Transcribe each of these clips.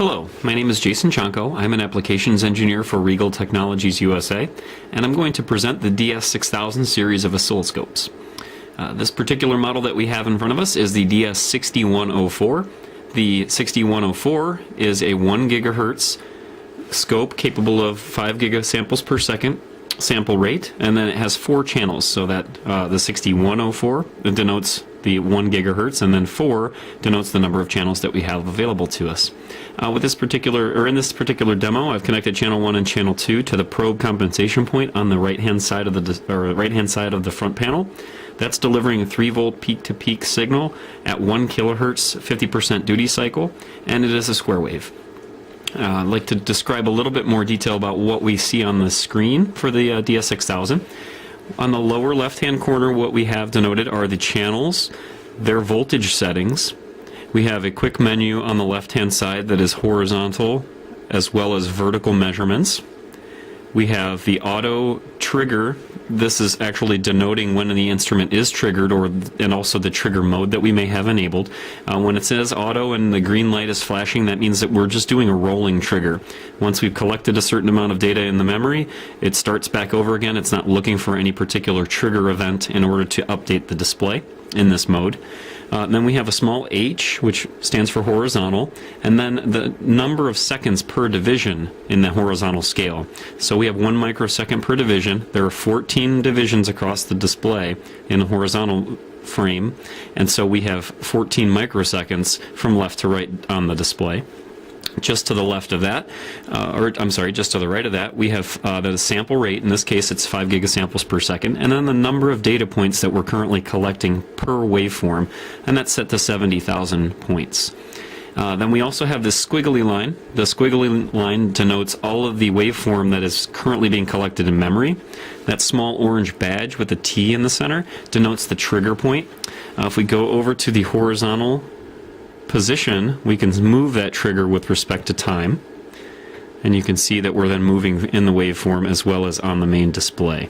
Hello, my name is Jason Chanko. I'm an applications engineer for Regal Technologies USA, and I'm going to present the DS6000 series of oscilloscopes. This particular model that we have in front of us is the DS6104. The 6104 is a 1 gigahertz scope capable of 5 gigasamples per second sample rate, and then it has 4 channels, so that the 6104 denotes the 1 gigahertz, and then 4 denotes the number of channels that we have available to us. With this particular, or in this particular demo, I've connected channel 1 and channel 2 to the probe compensation point on the right-hand side of the front panel. That's delivering a 3-volt peak-to-peak signal at 1 kilohertz, 50% duty cycle, and it is a square wave. I'd like to describe a little bit more detail about what we see on the screen for the DS6000. On the lower left-hand corner, what we have denoted are the channels, their voltage settings. We have a quick menu on the left-hand side that is horizontal as well as vertical measurements. We have the auto trigger. This is actually denoting when the instrument is triggered, and also the trigger mode that we may have enabled. When it says auto and the green light is flashing, that means that we're just doing a rolling trigger. Once we've collected a certain amount of data in the memory, it starts back over again. It's not looking for any particular trigger event in order to update the display in this mode. Then we have a small h, which stands for horizontal, and then the number of seconds per division in the horizontal scale. So we have 1 microsecond per division. There are 14 divisions across the display in the horizontal frame, and so we have 14 microseconds from left to right on the display. Just to the left of that, just to the right of that, we have the sample rate. In this case, it's 5 gigasamples per second, and then the number of data points that we're currently collecting per waveform, and that's set to 70,000 points. Then we also have this squiggly line. The squiggly line denotes all of the waveform that is currently being collected in memory. That small orange badge with the T in the center denotes the trigger point. If we go over to the horizontal position, we can move that trigger with respect to time, and you can see that we're then moving in the waveform as well as on the main display.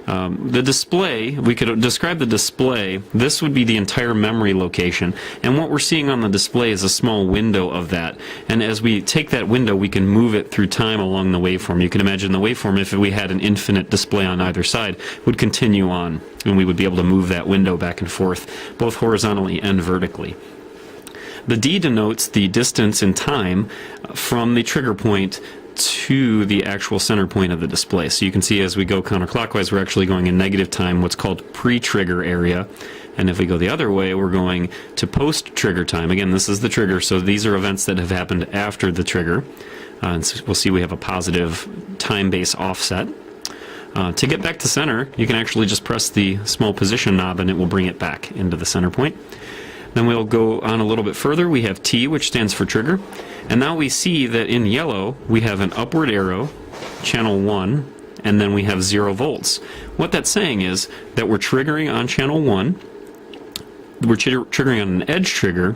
The display, we could describe the display, this would be the entire memory location, and what we're seeing on the display is a small window of that, and as we take that window we can move it through time along the waveform. You can imagine the waveform, if we had an infinite display on either side, would continue on, and we would be able to move that window back and forth both horizontally and vertically. The D denotes the distance in time from the trigger point to the actual center point of the display. So you can see as we go counterclockwise, we're actually going in negative time, what's called pre-trigger area. And if we go the other way, we're going to post-trigger time. Again, this is the trigger, so these are events that have happened after the trigger. And so we'll see we have a positive time-based offset. To get back to center, you can actually just press the small position knob and it will bring it back into the center point. Then we'll go on a little bit further. We have T, which stands for trigger. And now we see that in yellow, we have an upward arrow, channel 1, and then we have 0 volts. What that's saying is that we're triggering on channel 1, we're triggering on an edge trigger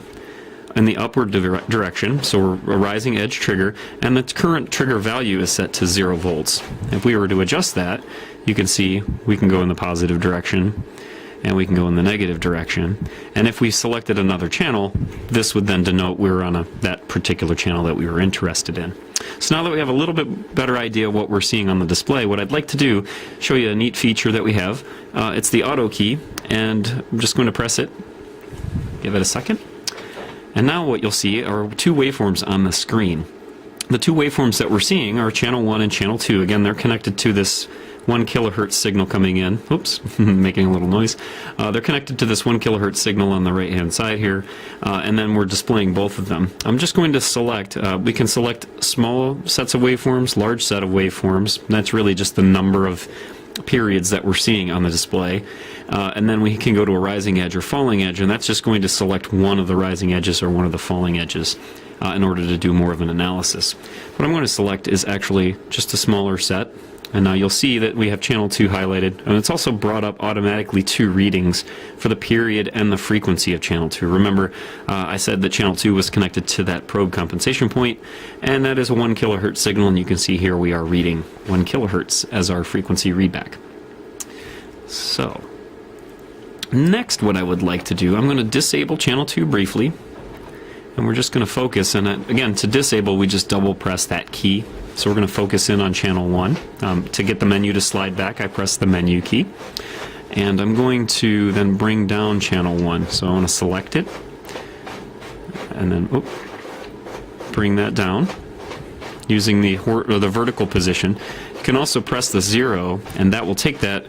in the upward direction, so we're a rising edge trigger, and the current trigger value is set to 0 volts. If we were to adjust that, you can see we can go in the positive direction, and we can go in the negative direction. And if we selected another channel, this would then denote we were on that particular channel that we were interested in. So now that we have a little bit better idea of what we're seeing on the display, what I'd like to do, show you a neat feature that we have. It's the auto key, and I'm just going to press it, give it a second. And now what you'll see are 2 waveforms on the screen. The 2 waveforms that we're seeing are channel 1 and channel 2. Again, they're connected to this 1 kilohertz signal coming in. Oops, making a little noise. They're connected to this 1 kilohertz signal on the right hand side here, and then we're displaying both of them. I'm just going to select, we can select small sets of waveforms, large set of waveforms. That's really just the number of periods that we're seeing on the display. And then we can go to a rising edge or falling edge, and that's just going to select one of the rising edges or one of the falling edges in order to do more of an analysis. What I'm going to select is actually just a smaller set. And now you'll see that we have channel 2 highlighted, and it's also brought up automatically 2 readings for the period and the frequency of channel 2. Remember, I said that channel 2 was connected to that probe compensation point, and that is a 1 kilohertz signal, and you can see here we are reading 1 kilohertz as our frequency readback. So, next what I would like to do, I'm going to disable channel 2 briefly, And we're just going to focus, and again, to disable, we just double press that key. So we're going to focus in on channel 1. To get the menu to slide back, I press the menu key. And I'm going to then bring down channel 1. So I want to select it, and then bring that down using the vertical position. You can also press the 0, and that will take that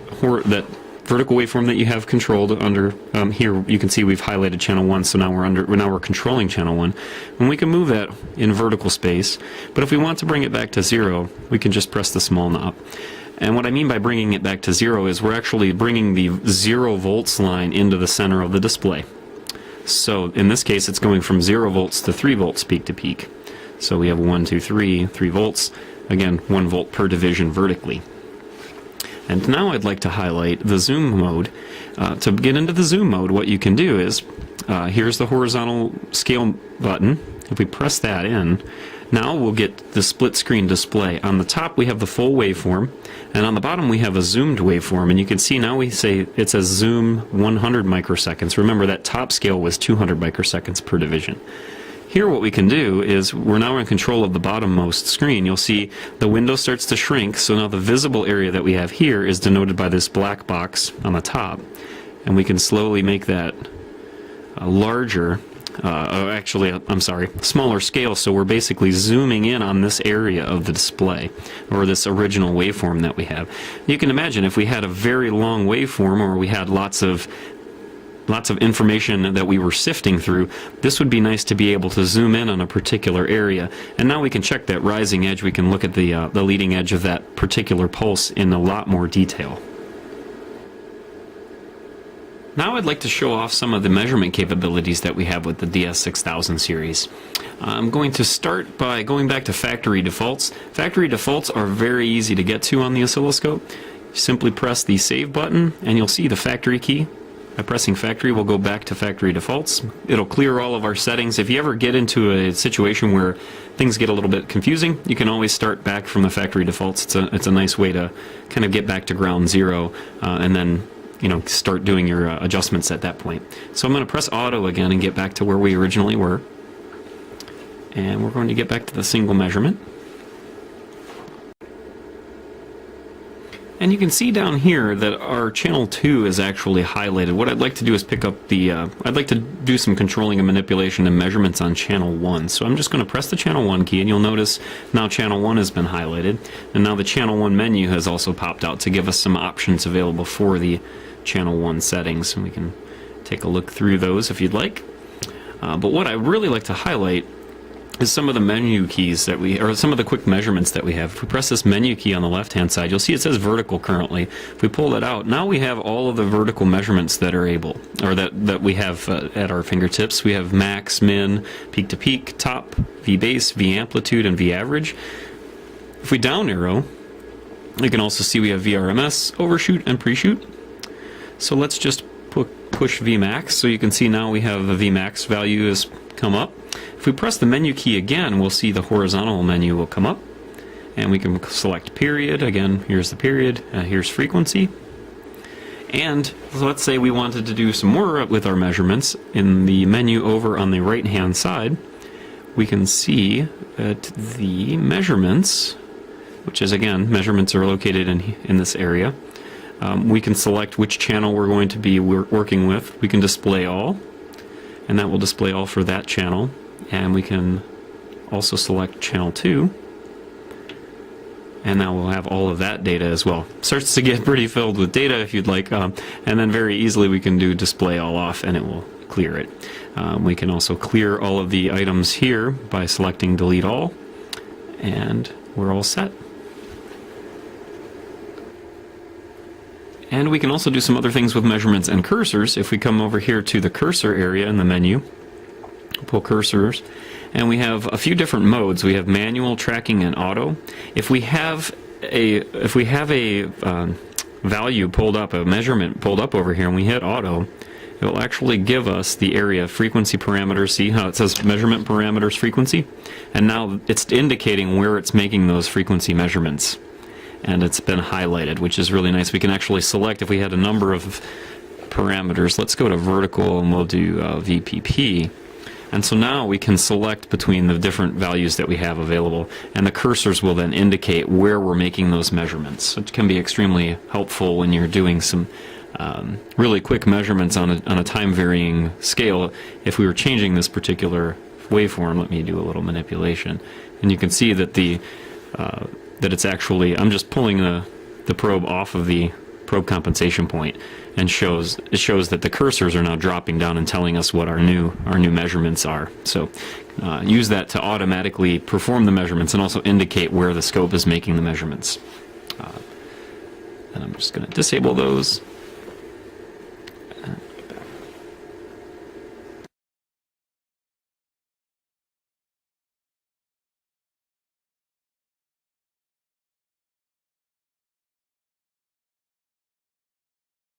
vertical waveform that you have controlled under here. You can see we've highlighted channel 1, so now we're controlling channel 1, and we can move that in vertical space. But if we want to bring it back to 0, we can just press the small knob. And what I mean by bringing it back to 0 is we're actually bringing the 0 volts line into the center of the display. So in this case, it's going from 0 volts to 3 volts peak to peak. So we have 1, 2, 3 volts. Again, 1 volt per division vertically. And now I'd like to highlight the zoom mode. To get into the zoom mode, what you can do is, here's the horizontal scale button. If we press that in, now we'll get the split screen display. On the top we have the full waveform, and on the bottom we have a zoomed waveform. And you can see now it says zoom 100 microseconds. Remember that top scale was 200 microseconds per division. Here what we can do is we're now in control of the bottommost screen. You'll see the window starts to shrink, so now the visible area that we have here is denoted by this black box on the top. And we can slowly make that larger, smaller scale, so we're basically zooming in on this area of the display, or this original waveform that we have. You can imagine if we had a very long waveform, or we had lots of information that we were sifting through, this would be nice to be able to zoom in on a particular area. And now we can check that rising edge. We can look at the leading edge of that particular pulse in a lot more detail. Now I'd like to show off some of the measurement capabilities that we have with the DS6000 series. I'm going to start by going back to factory defaults. Factory defaults are very easy to get to on the oscilloscope. You simply press the save button and you'll see the factory key. By pressing factory, we'll go back to factory defaults. It'll clear all of our settings. If you ever get into a situation where things get a little bit confusing, you can always start back from the factory defaults. It's a nice way to kind of get back to ground zero and then start doing your adjustments at that point. So I'm going to press auto again and get back to where we originally were. And we're going to get back to the single measurement. And you can see down here that our channel 2 is actually highlighted. What I'd like to do is pick up I'd like to do some controlling and manipulation and measurements on channel 1. So I'm just going to press the channel 1 key, and you'll notice now channel 1 has been highlighted. And now the channel 1 menu has also popped out to give us some options available for the channel 1 settings. And we can take a look through those if you'd like. But what I really like to highlight is some of the menu keys or some of the quick measurements that we have. If we press this menu key on the left hand side, you'll see it says vertical currently. If we pull that out, now we have all of the vertical measurements that are that we have at our fingertips. We have max, min, peak to peak, top, V base, V amplitude, and V average. If we down arrow, you can also see we have VRMS, overshoot, and pre-shoot. So let's just push Vmax, so you can see now we have the Vmax value has come up. If we press the menu key again, we'll see the horizontal menu will come up, and we can select period. Again, here's the period, here's frequency. And let's say we wanted to do some more with our measurements. In the menu over on the right hand side, we can see that the measurements, which is again, measurements are located in this area. We can select which channel we're going to be working with. We can display all, and that will display all for that channel. And we can also select channel 2, and now we'll have all of that data as well. Starts to get pretty filled with data if you'd like, and then very easily we can do display all off and it will clear it. We can also clear all of the items here by selecting delete all, and we're all set. And we can also do some other things with measurements and cursors. If we come over here to the cursor area in the menu, pull cursors, and we have a few different modes. We have manual, tracking, and auto. If we have a value pulled up, a measurement pulled up over here, and we hit auto, it will actually give us the area frequency parameters. See how it says measurement parameters frequency? And now it's indicating where it's making those frequency measurements. And it's been highlighted, which is really nice. We can actually select if we had a number of parameters. Let's go to vertical and we'll do VPP. And so now we can select between the different values that we have available, and the cursors will then indicate where we're making those measurements, which can be extremely helpful when you're doing some really quick measurements on a time-varying scale. If we were changing this particular waveform, let me do a little manipulation, and you can see that that it's actually, I'm just pulling the probe off of the probe compensation point, and it shows that the cursors are now dropping down and telling us what our new measurements are. So use that to automatically perform the measurements and also indicate where the scope is making the measurements. And I'm just going to disable those.